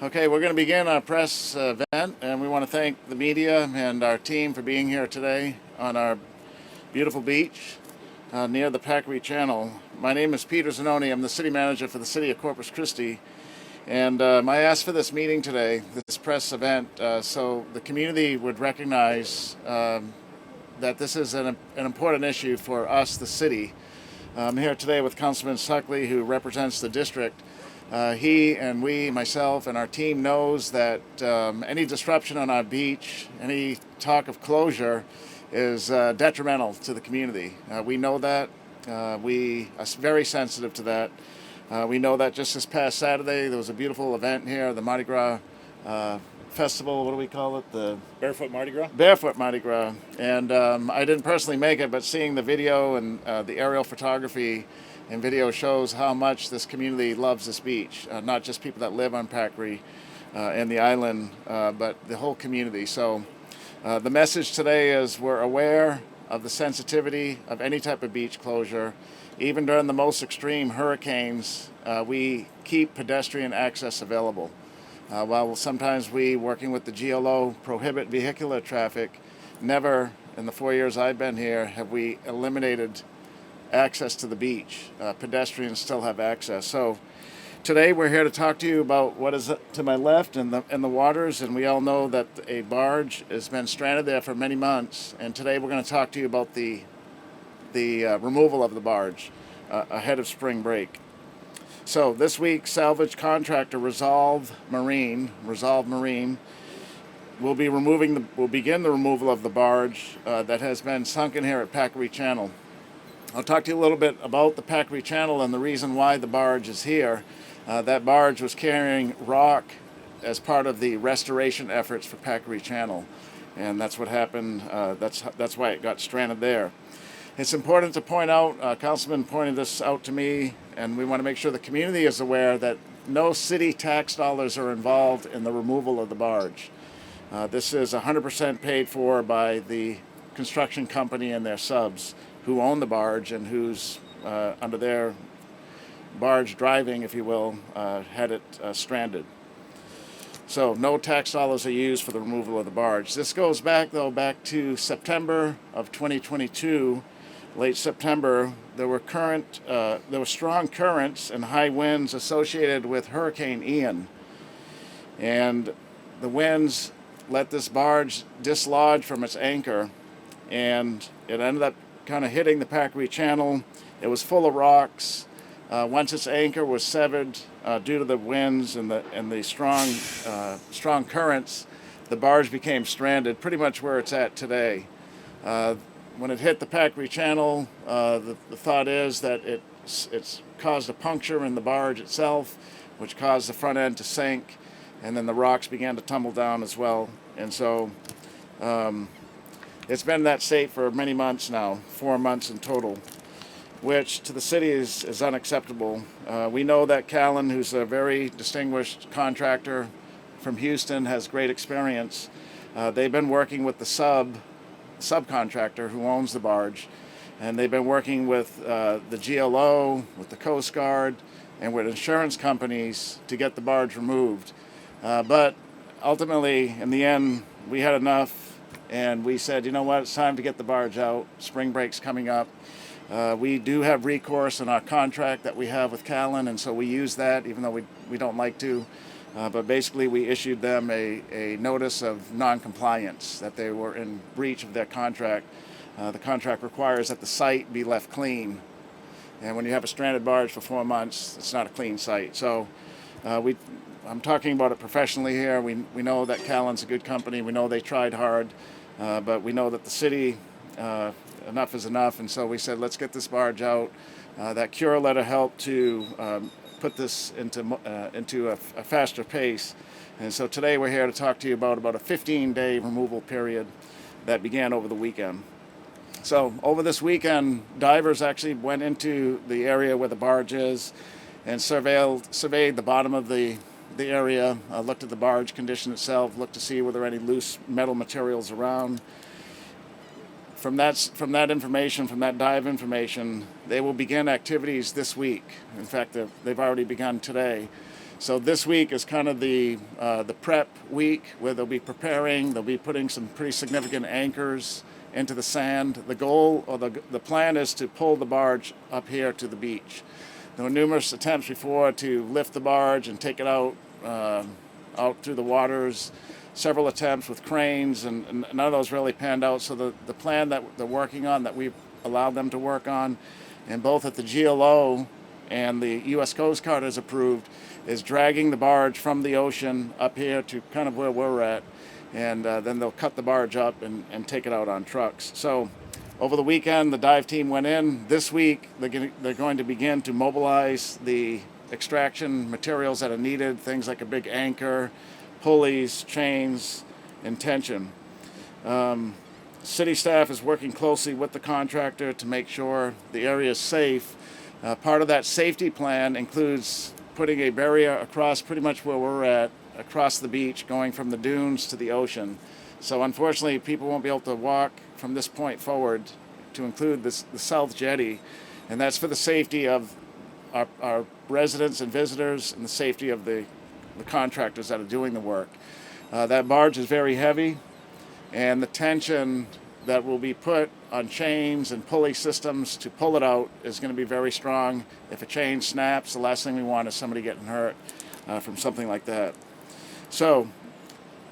Okay, we're going to begin our press event, and we want to thank the media and our team for being here today on our beautiful beach near the Packery Channel. My name is Peter Zanoni. I'm the city manager for the City of Corpus Christi, and I asked for this meeting today, this press event, so the community would recognize that this is an important issue for us, the city. I'm here today with Councilman Suckley, who represents the district. He and we, myself, and our team knows that any disruption on our beach, any talk of closure, is detrimental to the community. We know that. We are very sensitive to that. We know that just this past Saturday there was a beautiful event here, the Mardi Gras festival. What do we call it? The Barefoot Mardi Gras? Barefoot Mardi Gras. And I didn't personally make it, but seeing the video and the aerial photography and video shows how much this community loves this beach. Not just people that live on Packery and the island, but the whole community. So the message today is we're aware of the sensitivity of any type of beach closure. Even during the most extreme hurricanes, we keep pedestrian access available. While sometimes we, working with the GLO, prohibit vehicular traffic, never in the 4 years I've been here have we eliminated access to the beach. Pedestrians still have access. So today we're here to talk to you about what is to my left in the waters, and we all know that a barge has been stranded there for many months. And today we're going to talk to you about the removal of the barge ahead of spring break. So this week, salvage contractor Resolve Marine will begin the removal of the barge that has been sunken here at Packery Channel. I'll talk to you a little bit about the Packery Channel and the reason why the barge is here. That barge was carrying rock as part of the restoration efforts for Packery Channel, and that's what happened. That's why it got stranded there. It's important to point out, Councilman pointed this out to me, and we want to make sure the community is aware that no city tax dollars are involved in the removal of the barge. This is 100% paid for by the construction company and their subs who own the barge and who's under their barge driving, if you will, had it stranded. So no tax dollars are used for the removal of the barge. This goes back to September of 2022. Late September, there were strong currents and high winds associated with Hurricane Ian, and the winds let this barge dislodge from its anchor, and it ended up kind of hitting the Packery Channel. It was full of rocks. Once its anchor was severed due to the winds and the strong currents, the barge became stranded, pretty much where it's at today. When it hit the Packery Channel, the thought is that it's caused a puncture in the barge itself, which caused the front end to sink, and then the rocks began to tumble down as well. And so it's been in that state for many months now, 4 months in total, which to the city is unacceptable. We know that Callan, who's a very distinguished contractor from Houston, has great experience. They've been working with the subcontractor who owns the barge, and they've been working with the GLO, with the Coast Guard, and with insurance companies to get the barge removed. But ultimately, in the end, we had enough, and we said, you know what, it's time to get the barge out. Spring break's coming up. We do have recourse in our contract that we have with Callan, and so we use that, even though we don't like to. But basically, we issued them a notice of non-compliance, that they were in breach of their contract. The contract requires that the site be left clean. And when you have a stranded barge for 4 months, it's not a clean site. So I'm talking about it professionally here. We know that Callan's a good company. We know they tried hard. But we know that the city, enough is enough. And so we said, let's get this barge out. That cure letter helped to put this into a faster pace. And so today we're here to talk to you about a 15-day removal period that began over the weekend. So over this weekend, divers actually went into the area where the barge is and surveyed the bottom of the area, looked at the barge condition itself, looked to see were there any loose metal materials around. From that information, from that dive information, they will begin activities this week. In fact, they've already begun today. So this week is kind of the prep week where they'll be preparing. They'll be putting some pretty significant anchors into the sand. The goal or the plan is to pull the barge up here to the beach. There were numerous attempts before to lift the barge and take it out through the waters. Several attempts with cranes, and none of those really panned out. So the plan that they're working on, that we've allowed them to work on, and both at the GLO and the U.S. Coast Guard has approved, is dragging the barge from the ocean up here to kind of where we're at, and then they'll cut the barge up and take it out on trucks. So over the weekend, the dive team went in. This week, they're going to begin to mobilize the extraction materials that are needed, things like a big anchor, pulleys, chains, and tension. City staff is working closely with the contractor to make sure the area is safe. Part of that safety plan includes putting a barrier across pretty much where we're at, across the beach, going from the dunes to the ocean. So unfortunately, people won't be able to walk from this point forward, to include the South Jetty, and that's for the safety of our residents and visitors and the safety of the contractors that are doing the work. That barge is very heavy, and the tension that will be put on chains and pulley systems to pull it out is going to be very strong. If a chain snaps, the last thing we want is somebody getting hurt from something like that. So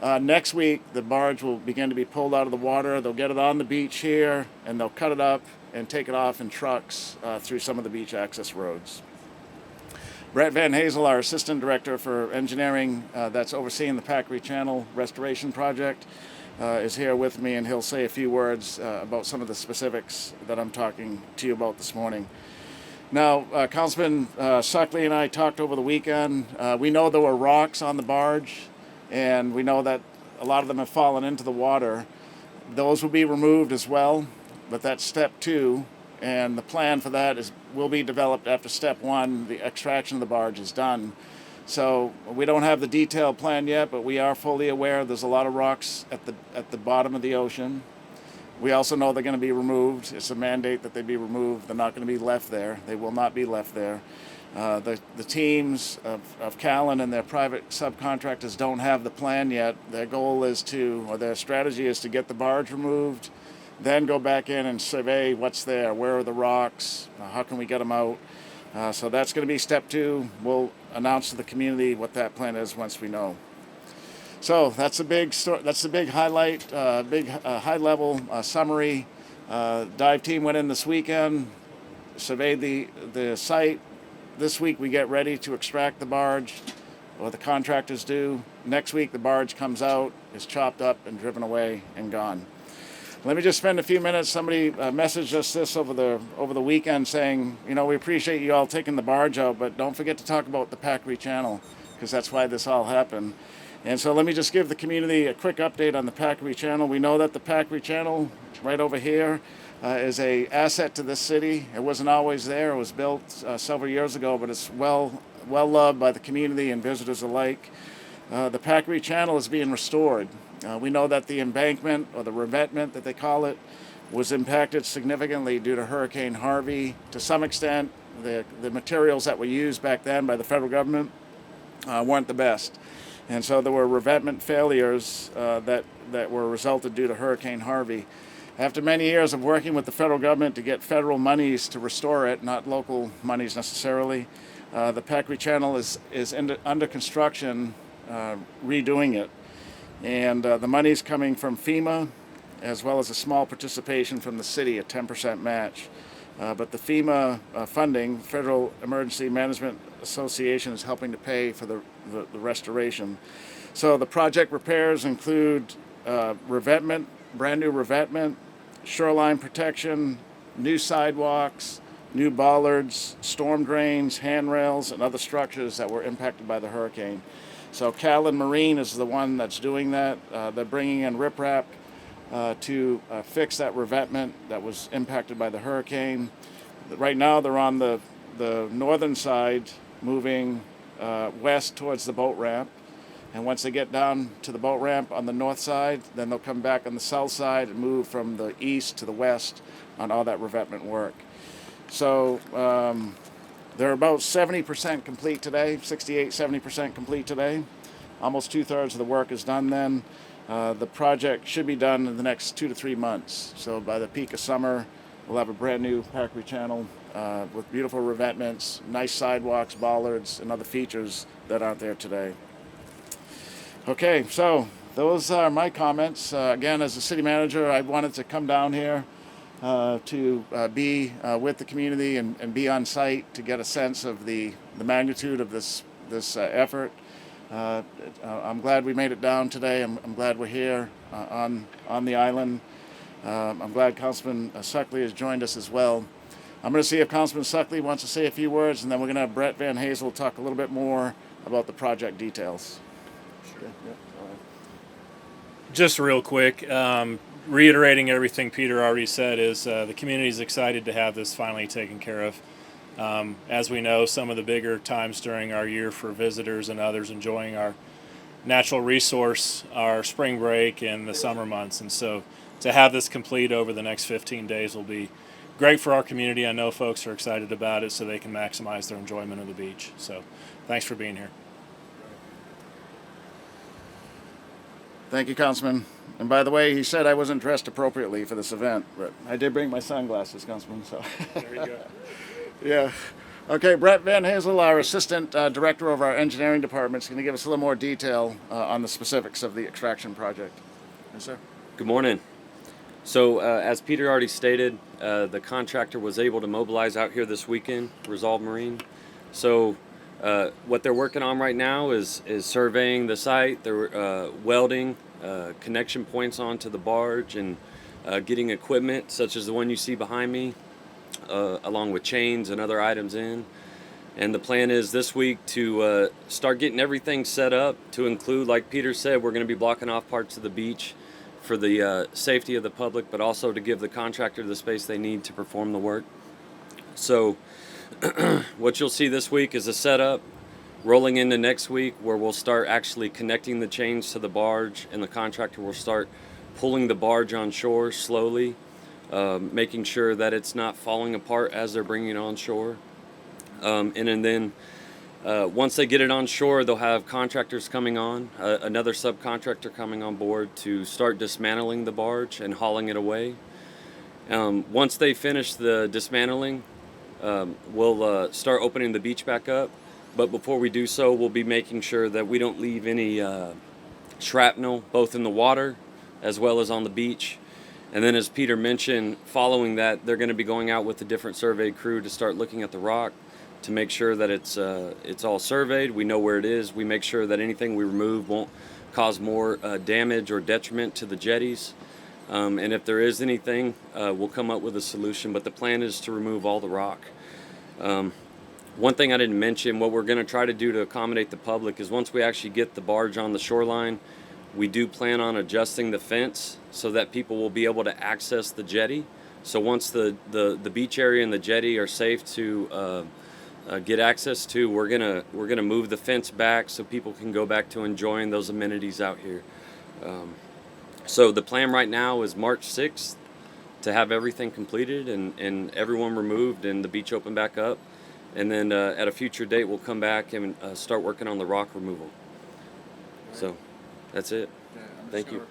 next week, the barge will begin to be pulled out of the water. They'll get it on the beach here, and they'll cut it up and take it off in trucks through some of the beach access roads. Brett Van Hazel, our Assistant Director for Engineering that's overseeing the Packery Channel Restoration Project, is here with me, and he'll say a few words about some of the specifics that I'm talking to you about this morning. Now, Councilman Suckley and I talked over the weekend. We know there were rocks on the barge, and we know that a lot of them have fallen into the water. Those will be removed as well, but that's step 2. And the plan for that will be developed after step 1, the extraction of the barge is done. So we don't have the detailed plan yet, but we are fully aware there's a lot of rocks at the bottom of the ocean. We also know they're going to be removed. It's a mandate that they be removed. They're not going to be left there. They will not be left there. The teams of Callan and their private subcontractors don't have the plan yet. Their goal is their strategy is to get the barge removed, then go back in and survey what's there, where are the rocks, how can we get them out. So that's going to be step 2. We'll announce to the community what that plan is once we know. So that's a big highlight, high-level summary. Dive team went in this weekend, surveyed the site. This week we get ready to extract the barge, or the contractors do. Next week the barge comes out, is chopped up and driven away and gone. Let me just spend a few minutes. Somebody messaged us this over the weekend saying, we appreciate you all taking the barge out, but don't forget to talk about the Packery Channel, because that's why this all happened. And so let me just give the community a quick update on the Packery Channel. We know that the Packery Channel, right over here, is an asset to this city. It wasn't always there. It was built several years ago, but it's well loved by the community and visitors alike. The Packery Channel is being restored. We know that the embankment, or the revetment that they call it, was impacted significantly due to Hurricane Harvey. To some extent, the materials that were used back then by the federal government weren't the best. And so there were revetment failures that were resulted due to Hurricane Harvey. After many years of working with the federal government to get federal monies to restore it, not local monies necessarily, the Packery Channel is under construction, redoing it. And the money is coming from FEMA, as well as a small participation from the city, a 10% match. But the FEMA funding, Federal Emergency Management Association, is helping to pay for the restoration. So the project repairs include revetment, brand new revetment, shoreline protection, new sidewalks, new bollards, storm drains, handrails, and other structures that were impacted by the hurricane. So Callan Marine is the one that's doing that. They're bringing in riprap to fix that revetment that was impacted by the hurricane. Right now they're on the northern side, moving west towards the boat ramp. And once they get down to the boat ramp on the north side, then they'll come back on the south side and move from the east to the west on all that revetment work. So They're about 70% complete today, 68, 70% complete today. Almost 2/3 of the work is done then. The project should be done in the next 2 to 3 months. So by the peak of summer, we'll have a brand new Packery Channel with beautiful revetments, nice sidewalks, bollards, and other features that aren't there today. Okay, so those are my comments. Again, as a city manager, I wanted to come down here to be with the community and be on site to get a sense of the magnitude of this effort. I'm glad we made it down today. I'm glad we're here on the island. I'm glad Councilman Suckley has joined us as well. I'm going to see if Councilman Suckley wants to say a few words, and then we're going to have Brett Van Hazel talk a little bit more about the project details. Sure. Yeah. Just real quick, reiterating everything Peter already said, is the community is excited to have this finally taken care of. As we know, some of the bigger times during our year for visitors and others enjoying our natural resource are spring break and the summer months. And so to have this complete over the next 15 days will be great for our community. I know folks are excited about it so they can maximize their enjoyment of the beach. So thanks for being here. Thank you, Councilman. And by the way, he said I wasn't dressed appropriately for this event, but I did bring my sunglasses, Councilman. So There you go. Yeah. Okay, Brett Van Hazel, our Assistant Director of our Engineering Department, is going to give us a little more detail on the specifics of the extraction project. Yes, sir. Good morning. So as Peter already stated, the contractor was able to mobilize out here this weekend, Resolve Marine. So what they're working on right now is surveying the site. They're welding connection points onto the barge and getting equipment such as the one you see behind me, along with chains and other items in. And the plan is this week to start getting everything set up to include, like Peter said, we're going to be blocking off parts of the beach for the safety of the public, but also to give the contractor the space they need to perform the work. So what you'll see this week is a setup rolling into next week where we'll start actually connecting the chains to the barge, and the contractor will start pulling the barge on shore slowly, making sure that it's not falling apart as they're bringing it on shore. And then once they get it on shore, they'll have contractors coming on, another subcontractor coming on board to start dismantling the barge and hauling it away. Once they finish the dismantling, we'll start opening the beach back up. But before we do so, we'll be making sure that we don't leave any shrapnel, both in the water as well as on the beach. And then, as Peter mentioned, following that, they're going to be going out with a different survey crew to start looking at the rock to make sure that it's all surveyed. We know where it is. We make sure that anything we remove won't cause more damage or detriment to the jetties. And if there is anything, we'll come up with a solution. But the plan is to remove all the rock. One thing I didn't mention, what we're going to try to do to accommodate the public is once we actually get the barge on the shoreline, we do plan on adjusting the fence so that people will be able to access the jetty. So once the beach area and the jetty are safe to get access to, we're gonna move the fence back so people can go back to enjoying those amenities out here. So the plan right now is March 6th to have everything completed and everyone removed and the beach open back up. And then at a future date, we'll come back and start working on the rock removal. Right. So that's it. Yeah, Thank you.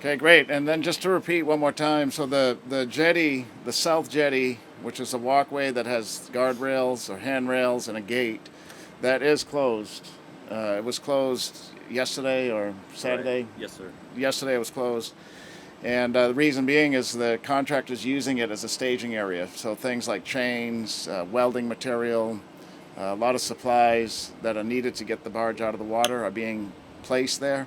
Okay, great. And then just to repeat one more time, so the jetty, the south jetty, which is a walkway that has guardrails or handrails and a gate, that is closed. It was closed yesterday or Saturday? Right. Yes, sir. Yesterday it was closed. And the reason being is the contractor's using it as a staging area. So things like chains, welding material, a lot of supplies that are needed to get the barge out of the water are being placed there.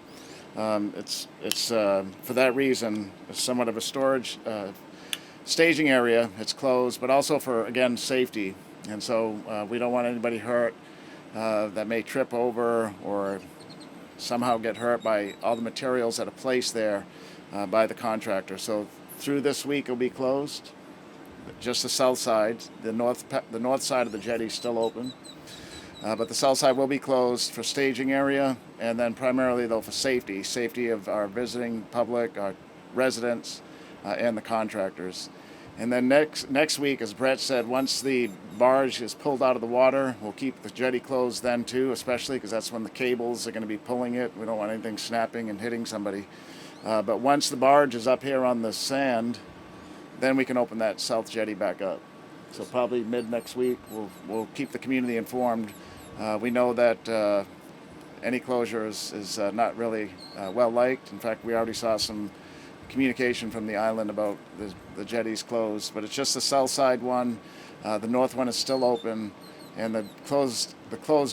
It's for that reason, it's somewhat of a storage staging area. It's closed, but also for, again, safety. And so we don't want anybody hurt that may trip over or somehow get hurt by all the materials that are placed there by the contractor. So through this week it'll be closed. Just the south side, the north side of the jetty is still open, but the south side will be closed for staging area, and then primarily though for safety of our visiting public, our residents, and the contractors. And then next week, as Brett said, once the barge is pulled out of the water, we'll keep the jetty closed then too, especially because that's when the cables are going to be pulling it. We don't want anything snapping and hitting somebody. But once the barge is up here on the sand, then we can open that south jetty back up. So probably mid next week, we'll keep the community informed. We know that any closure is not really well liked. In fact, we already saw some communication from the island about the jetties closed, but it's just the south side one. The north one is still open, and the closed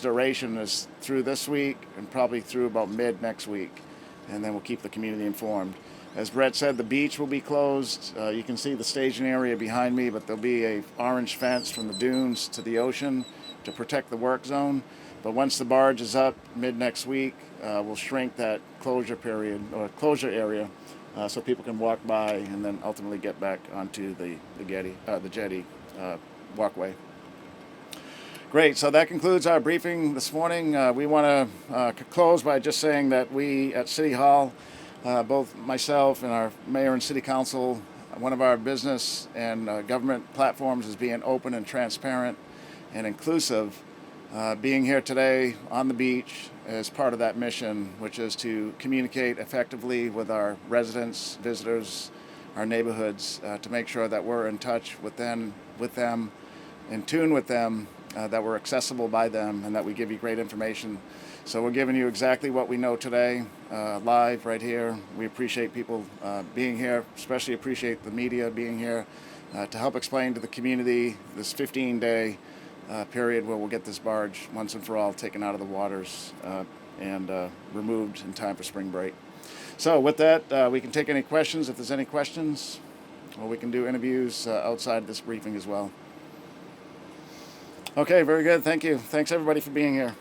duration is through this week and probably through about mid next week, and then we'll keep the community informed. As Brett said, the beach will be closed. You can see the staging area behind me, but there'll be a orange fence from the dunes to the ocean to protect the work zone. But once the barge is up mid next week, we'll shrink that closure period or closure area so people can walk by and then ultimately get back onto the jetty walkway. Great, so that concludes our briefing this morning. We want to close by just saying that we at City Hall, both myself and our mayor and city council, one of our business and government platforms is being open and transparent and inclusive. Being here today on the beach is part of that mission, which is to communicate effectively with our residents, visitors, our neighborhoods, to make sure that we're in touch with them, in tune with them, that we're accessible by them, and that we give you great information. So we're giving you exactly what we know today, live right here. We appreciate people being here, especially appreciate the media being here to help explain to the community this 15-day period where we'll get this barge once and for all taken out of the waters and removed in time for spring break. So with that, we can take any questions if there's any questions, or we can do interviews outside this briefing as well. Okay, very good. Thank you. Thanks everybody for being here.